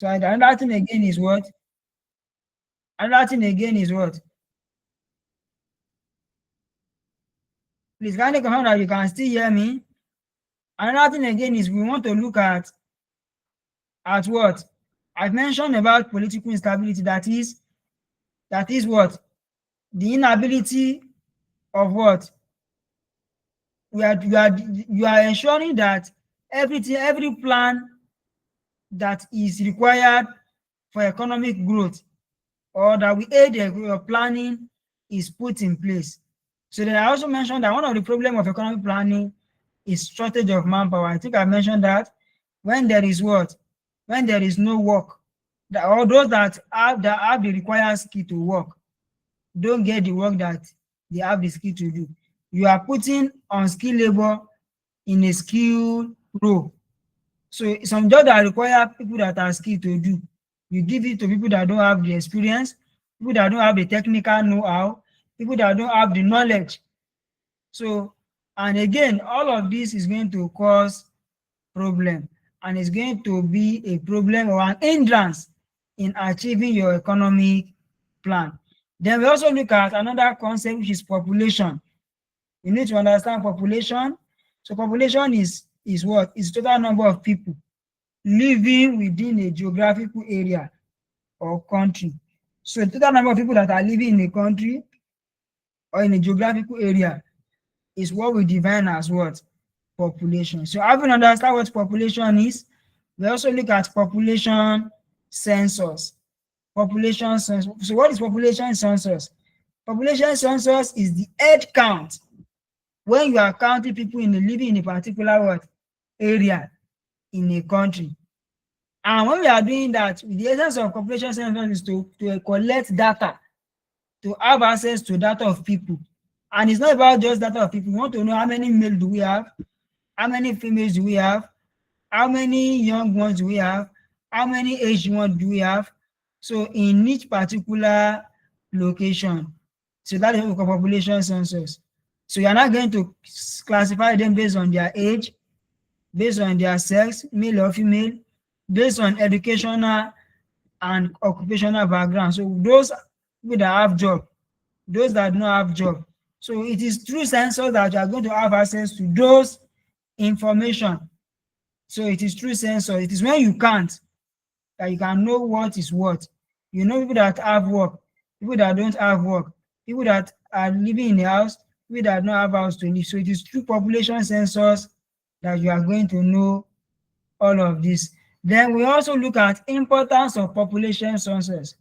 So another thing again is what? Another thing again is what? Please kindly confirm that you can still hear me. Another thing again is we want to look at what? I've mentioned about political instability. That is what? The inability of what? You are ensuring that every plan that is required for economic growth or that we aid your planning is put in place. So then I also mentioned that one of the problems of economic planning is shortage of manpower. I think I mentioned that when there is what? When there is no work, or those that have the required skill to work don't get the work that they have the skill to do. You are putting unskilled labor in a skilled role. So some jobs that require people that are skilled to do, you give it to people that don't have the experience, people that don't have the technical know-how, people that don't have the knowledge. So, and again, all of this is going to cause problem, and it's going to be a problem or an hindrance in achieving your economic plan. Then we also look at another concept, which is population. You need to understand population. So population is what? Is total number of people living within a geographical area or country. So the total number of people that are living in a country or in a geographical area is what we define as what? Population. So having understand what population is, we also look at population census. Population census. So what is population census? Population census is the head count when you are counting people living in a particular what? Area in a country. And when we are doing that, the essence of population census is to collect data, to have access to data of people. And it's not about just data of people. We want to know how many males do we have, how many females do we have, how many young ones do we have, how many aged ones do we have. So in each particular location. So that is what we call population census. So you are not going to classify them based on their age, based on their sex, male or female, based on educational and occupational background. So those people that have job, those that don't have job. So it is through census that you are going to have access to those information. So it is through census. It is when you can't that you can know what is what. You know people that have work, people that don't have work, people that are living in a house, people that don't have house to live. So it is through population census that you are going to know all of this. Then we also look at importance of population census.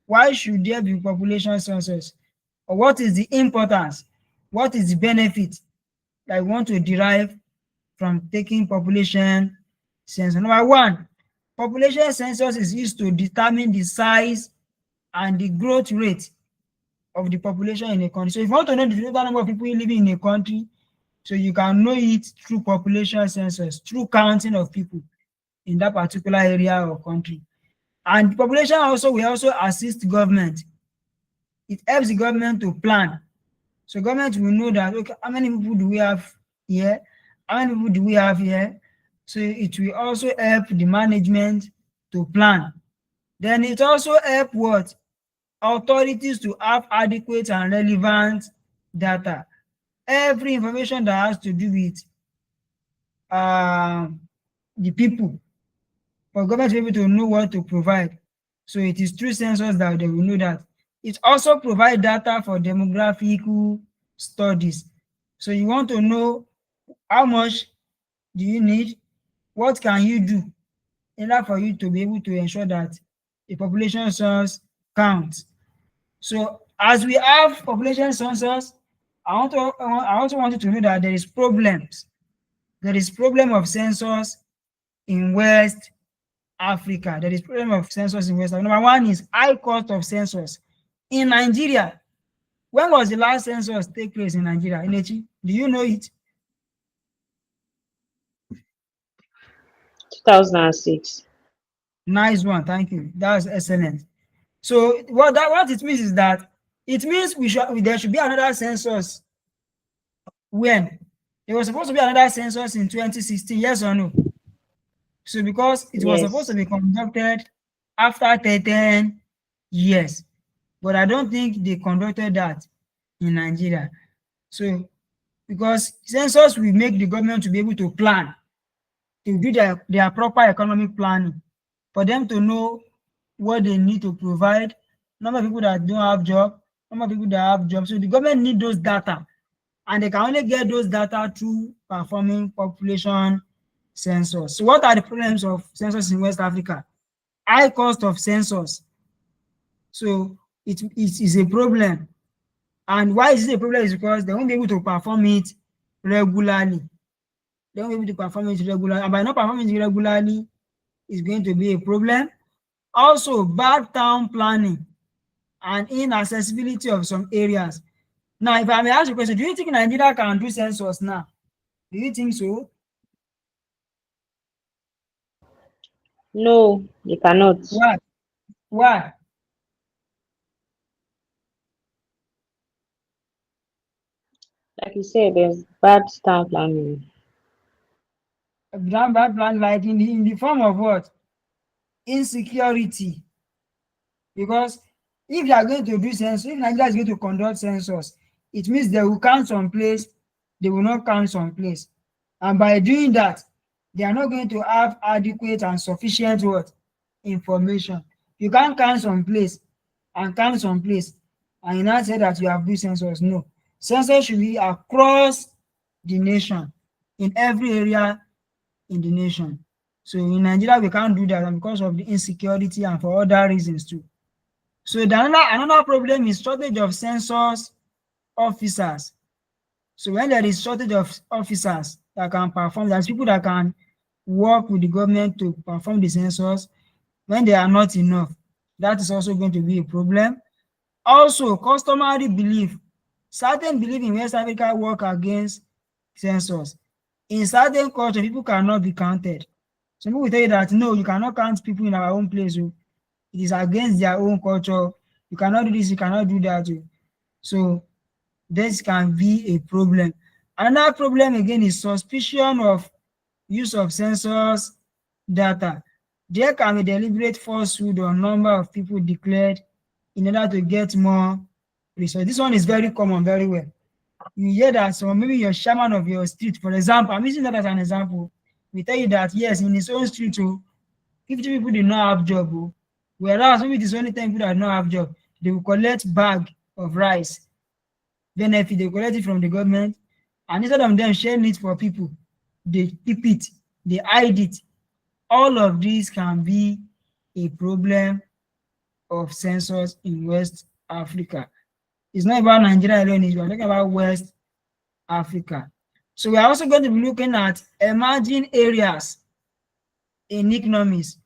Why should there be population census? Or what is the importance? What is the benefit that we want to derive from taking population census? Number one, population census is used to determine the size and the growth rate of the population in a country. So if you want to know the total number of people living in a country, so you can know it through population census, through counting of people in that particular area or country. And population also will also assist government. It helps the government to plan. So government will know that, okay, how many people do we have here? How many people do we have here? So it will also help the management to plan. Then it also help what? Authorities to have adequate and relevant data. Every information that has to do with the people, for government to be able to know what to provide. So it is through census that they will know that. It also provides data for demographic studies. So you want to know how much do you need, what can you do in order for you to be able to ensure that the population census counts. So as we have population census, I also want you to know that there is problems. There is problem of census in West Africa. There is problem of census in West Africa. Number one is high cost of census. In Nigeria, when was the last census take place in Nigeria? Inechi, do you know it? 2006. Nice one, thank you. That's excellent. So what it means is that it means there should be another census. When? There was supposed to be another census in 2016, yes or no? So because it was supposed to Yes. be conducted after 10 years. But I don't think they conducted that in Nigeria. So because census will make the government to be able to plan, to do their proper economic planning, for them to know what they need to provide, number of people that don't have job, number of people that have jobs. So the government need those data, and they can only get those data through performing population census. So what are the problems of census in West Africa? High cost of census. So it is a problem. And why is it a problem is because they won't be able to perform it regularly. They won't be able to perform it regularly. And by not performing it regularly, it's going to be a problem. Also, bad town planning and inaccessibility of some areas. Now, if I may ask you a question, do you think Nigeria can do census now? Do you think so? No, they cannot. Why? Why? Like you said, there's bad town planning. Bad plan, like in the form of what? Insecurity. Because if you are going to do census, if Nigeria is going to conduct census, it means they will count some place, they will not count some place. And by doing that, they are not going to have adequate and sufficient what? Information. You can't count some place and count some place and you now say that you have do census. No. Census should be across the nation, in every area in the nation. So in Nigeria, we can't do that, and because of the insecurity and for other reasons too. So another problem is shortage of census officers. So when there is shortage of officers that can perform, there's people that can work with the government to perform the census. When they are not enough, that is also going to be a problem. Also, customary belief. Certain belief in West Africa work against census. In certain culture, people cannot be counted. Some people will tell you that no, you cannot count people in our own place. Oh. It is against their own culture. You cannot do this, you cannot do that. Oh. So this can be a problem. Another problem again is suspicion of use of census data. There can be deliberate falsehood on number of people declared in order to get more resources. This one is very common, very well. You hear that so maybe your chairman of your street, for example, I'm using that as an example, we tell you that yes, in his own street, 50 people did not have job. Whereas maybe it is only 10 people that do not have job, they will collect bag of rice, benefit, they collect it from the government, and instead of them sharing it for people, they keep it, they hide it. All of these can be a problem of census in West Africa. It's not about Nigeria alone, we're talking about West Africa. So we're also going to be looking at emerging areas in economies.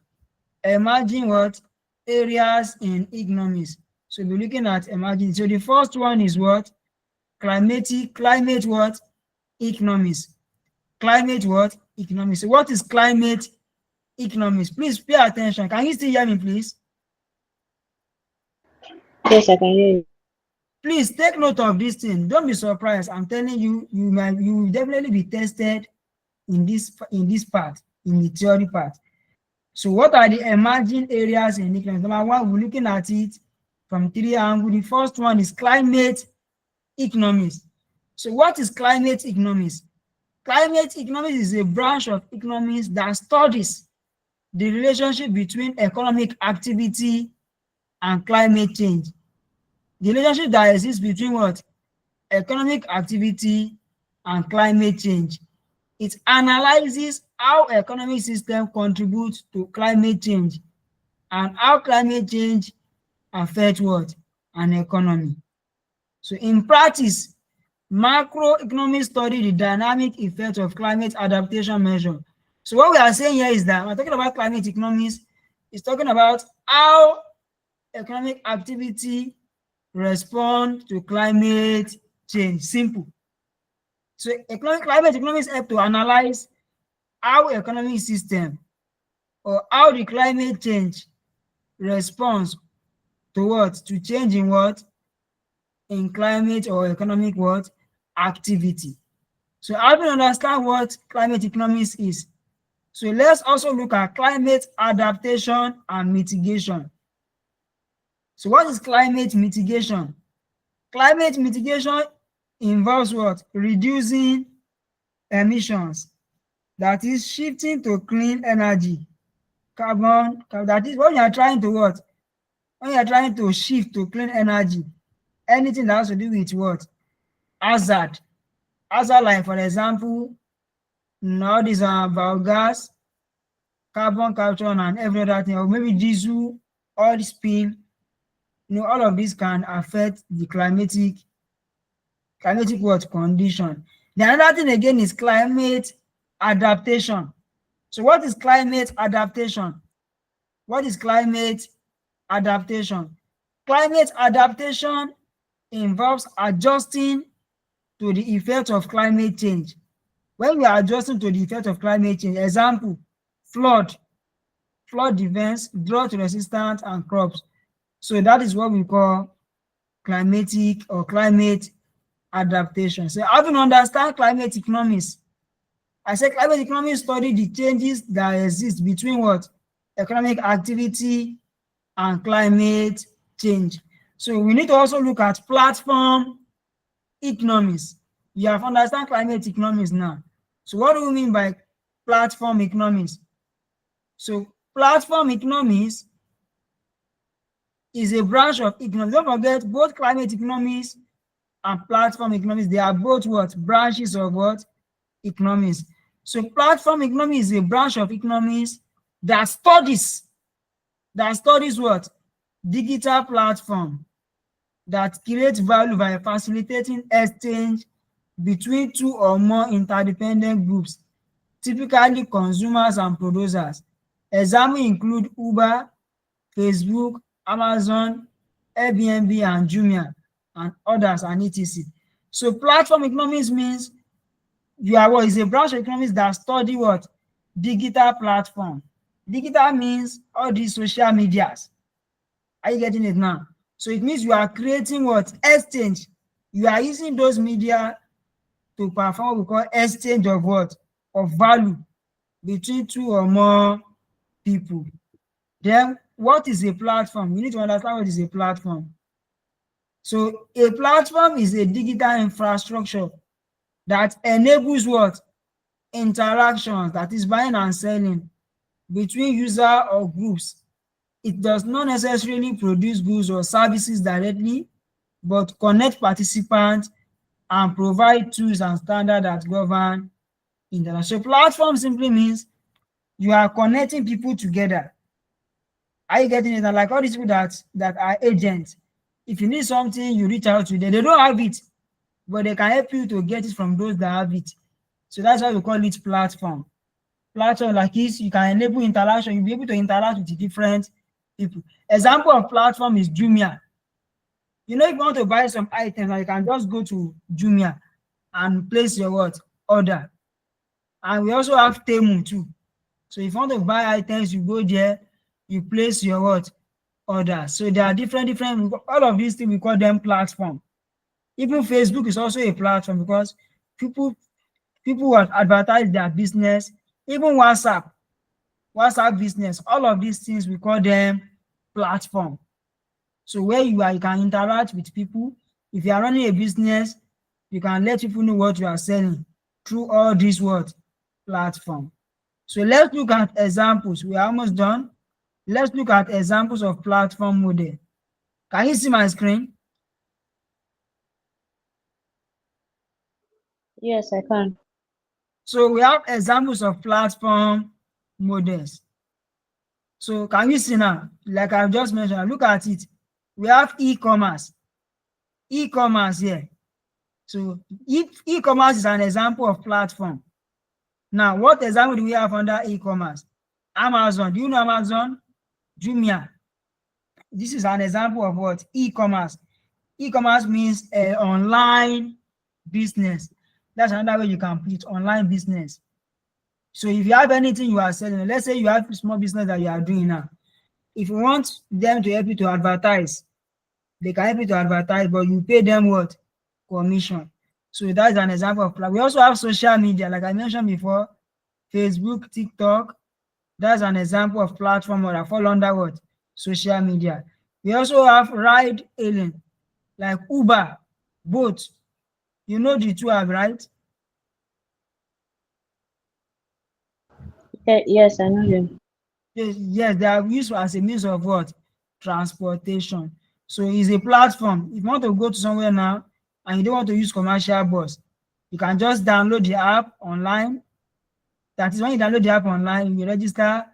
Emerging what? Areas in economies. So we're looking at emerging. So the first one is what? Climate what? Economies. Climate what? Economies. So what is climate economies? Please pay attention. Can you still hear me, please? Yes, I can hear you. Please take note of this thing. Don't be surprised. I'm telling you, you will definitely be tested in this part, in the theory part. So what are the emerging areas in economics? Number one, we're looking at it from three angles. The first one is climate economics. So what is climate economics? Climate economics is a branch of economics that studies the relationship between economic activity and climate change. The relationship that exists between what? Economic activity and climate change. It analyzes how economic system contributes to climate change and how climate change affects what? An economy. So in practice, macroeconomics study the dynamic effect of climate adaptation measure. So what we are saying here is that we're talking about climate economics, it's talking about how economic activity respond to climate change. Simple. So climate economics help to analyze how economic system or how the climate change responds to what? To change in what? In climate or economic what? Activity. So how do you understand what climate economics is? So let's also look at climate adaptation and mitigation. So what is climate mitigation? Climate mitigation involves what? Reducing emissions. That is shifting to clean energy. That is when you are trying to what? When you are trying to shift to clean energy, anything that has to do with what? Hazard. Hazard, like for example, all these are biogas, carbon capture and every other thing, or maybe diesel, oil spill, all of this can affect the climatic what condition. The another thing again is climate adaptation. So what is climate adaptation? What is climate adaptation? Climate adaptation involves adjusting to the effect of climate change. When we are adjusting to the effect of climate change, example, flood events, drought resistant and crops. So that is what we call climatic or climate adaptation. So having understand climate economics, I say climate economics study the changes that exist between what? Economic activity and climate change. So we need to also look at platform economics. You have understand climate economics now. So what do we mean by platform economics? So platform economics is a branch of economics. Don't forget, both climate economics and platform economics, they are both what? Branches of what? Economics. So platform economics is a branch of economics that studies what? Digital platform that creates value by facilitating exchange between two or more interdependent groups, typically consumers and producers. Examples include Uber, Facebook, Amazon, Airbnb, and Jumia, and others, and etc. So platform economics means is a branch of economics that study what? Digital platform. Digital means all these social medias. Are you getting it now? So it means you are creating what? Exchange. You are using those media to perform what we call exchange of what? Of value between two or more people. Then what is a platform? You need to understand what is a platform. So a platform is a digital infrastructure that enables what? Interactions, that is buying and selling between user or groups. It does not necessarily produce goods or services directly, but connect participants and provide tools and standards that govern internet. So platform simply means you are connecting people together. Are you getting it? And like all these people that are agents, if you need something, you reach out to them. They don't have it, but they can help you to get it from those that have it. So that's why we call it platform. Platform like this, you can enable interaction. You'll be able to interact with the different people. Example of platform is Jumia. If you want to buy some items, you can just go to Jumia and place your what? Order. And we also have Temu too. So if you want to buy items, you go there, you place your what? Order. So there are different, all of these things, we call them platform. Even Facebook is also a platform because people will advertise their business. Even WhatsApp business, all of these things, we call them platform. So where you can interact with people. If you are running a business, you can let people know what you are selling through all these what? Platform. So let's look at examples. We are almost done. Let's look at examples of platform model. Can you see my screen? Yes, I can. So we have examples of platform models. So can you see now? Like I've just mentioned, look at it. We have e-commerce. E-commerce here. So e-commerce is an example of platform. Now, what example do we have under e-commerce? Amazon. Do you know Amazon? Jumia. This is an example of what? E-commerce. E-commerce means online business. That's another way you can put it, online business. So if you have anything you are selling, let's say you have a small business that you are doing now. If you want them to help you to advertise, they can help you to advertise, but you pay them what? Commission. So that's an example of. We also have social media, like I mentioned before. Facebook, TikTok. That's an example of platform that fall under what? Social media. We also have ride hailing like Uber, Bolt. You know the two have, right? Yes, I know them. Yes, they are used as a means of what? Transportation. So it's a platform. If you want to go to somewhere now and you don't want to use commercial bus, you can just download the app online. That is when you download the app online, you register.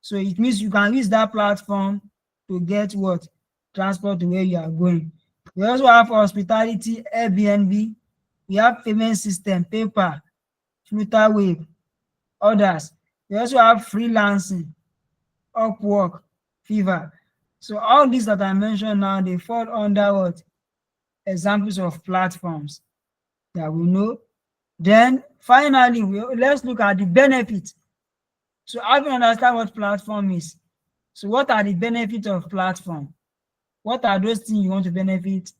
So it means you can use that platform to get what? Transport to where you are going. We also have hospitality, Airbnb. We have payment system, PayPal, Flutterwave, others. We also have freelancing, Upwork, Fiverr. So all these that I mentioned now, they fall under what? Examples of platforms that we know. Then finally, let's look at the benefits. So having understand what platform is, so what are the benefits of platform? What are those things you want to benefit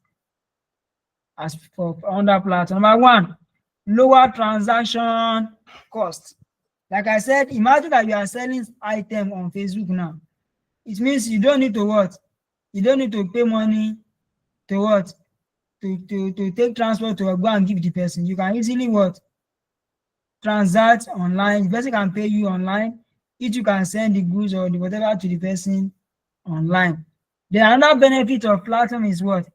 as for under platform? Number one, lower transaction cost. Like I said, imagine that you are selling item on Facebook now. It means you don't need to what? You don't need to pay money to what? To take transport to go and give the person. You can easily what? Transact online. The person can pay you online. You can send the goods or the whatever to the person online. The another benefit of platform is what?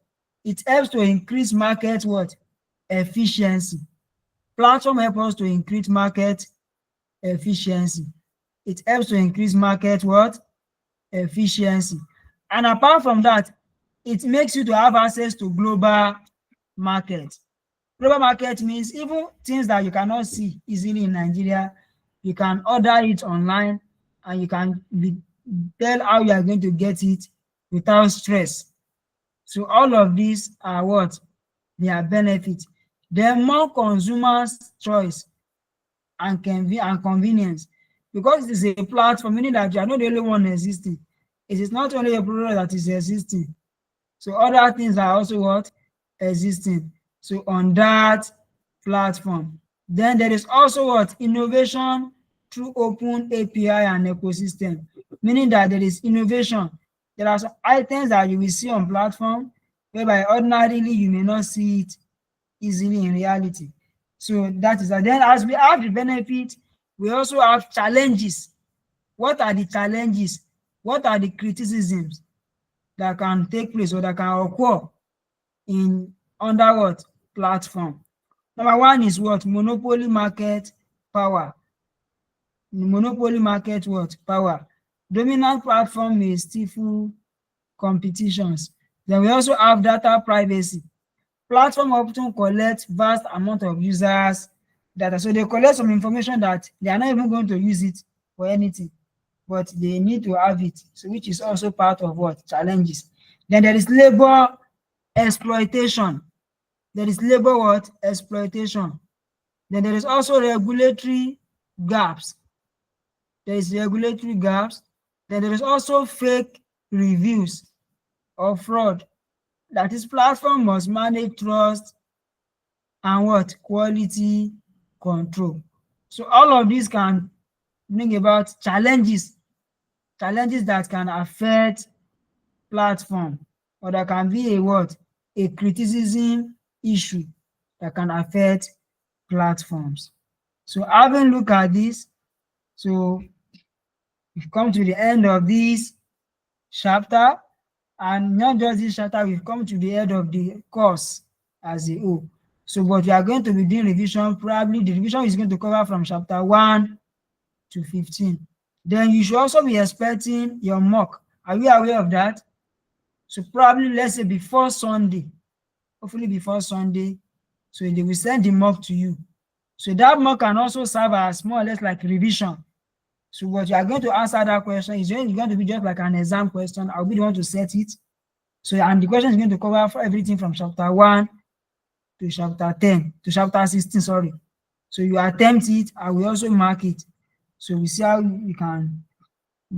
It helps to increase market what? Efficiency. Platform help us to increase market efficiency. It helps to increase market what? Efficiency. And apart from that, it makes you to have access to global market. Global market means even things that you cannot see easily in Nigeria, you can order it online and you can tell how you are going to get it without stress. So all of these are what? They are benefits. Then more consumers choice and convenience, because it is a platform, meaning that you are not the only one existing. It is not only a product that is existing. So other things are also what? Existing. So on that platform. Then there is also what? Innovation through open API and ecosystem, meaning that there is innovation. There are some items that you will see on platform whereby ordinarily you may not see it easily in reality. So that is that. Then as we have the benefit, we also have challenges. What are the challenges? What are the criticisms that can take place or that can occur in under what? Platform. Number one is what? Monopoly market power. Monopoly market what? Power. Dominant platform may stifle competitions. Then we also have data privacy. Platform often collect vast amount of users data. So they collect some information that they are not even going to use it for anything, but they need to have it. So which is also part of what? Challenges. Then there is labor exploitation. There is labor what? Exploitation. Then there is also regulatory gaps. There is regulatory gaps. Then there is also fake reviews or fraud. That is, platform must manage trust and what? Quality control. So all of these can bring about challenges that can affect platform, or that can be a what? A criticism issue that can affect platforms. So having looked at this, so we've come to the end of this chapter, and not just this chapter, we've come to the end of the course as a whole. So but we are going to be doing revision. Probably the revision is going to cover from chapter 1 to 15. Then you should also be expecting your mock. Are you aware of that? So probably let's say before Sunday, hopefully before Sunday, so they will send the mock to you. So that mock can also serve as more or less like revision. So what you are going to answer that question is going to be just like an exam question. I'll be the one to set it. So and the question is going to cover for everything from chapter 1 to chapter 10 to chapter 16, sorry. So you attempt it, I will also mark it. So we see how we can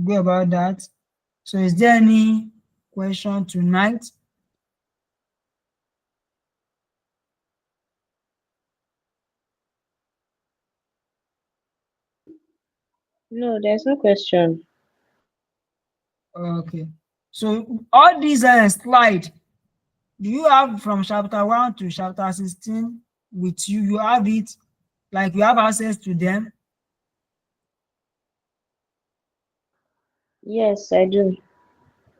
go about that. So is there any question tonight? No, there's no question. Okay. So all these slide, do you have from chapter 1 to chapter 16 with you? You have it, like you have access to them? Yes, I do.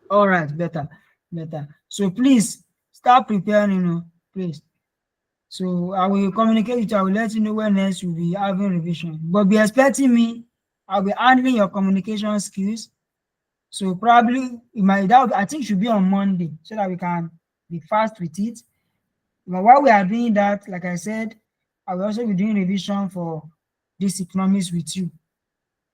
All right, better, better. So please start preparing, please. So I will communicate with you. I will let you know when next you'll be having revision. But be expecting me. I'll be handling your communication skills. So probably it might that I think should be on Monday so that we can be fast with it. But while we are doing that, like I said, I will also be doing revision for this economics with you.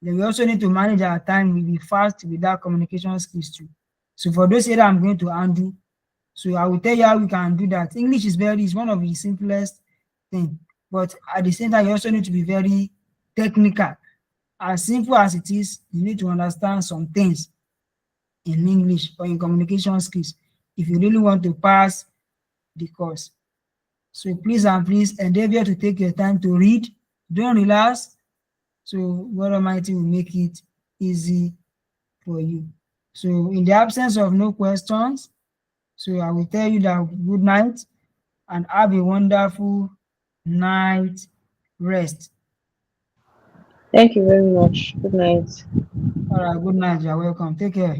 Then we also need to manage our time. We'll be fast with that communication skills too. So for those area I'm going to handle, so I will tell you how we can do that. English is one of the simplest thing, but at the same time, you also need to be very technical. As simple as it is, you need to understand some things in English or in communication skills if you really want to pass the course. So please and please endeavor to take your time to read. Don't relax. So God Almighty will make it easy for you. So in the absence of no questions, so I will tell you that good night and have a wonderful night rest. Thank you very much. Good night. All right, good night. You're welcome. Take care.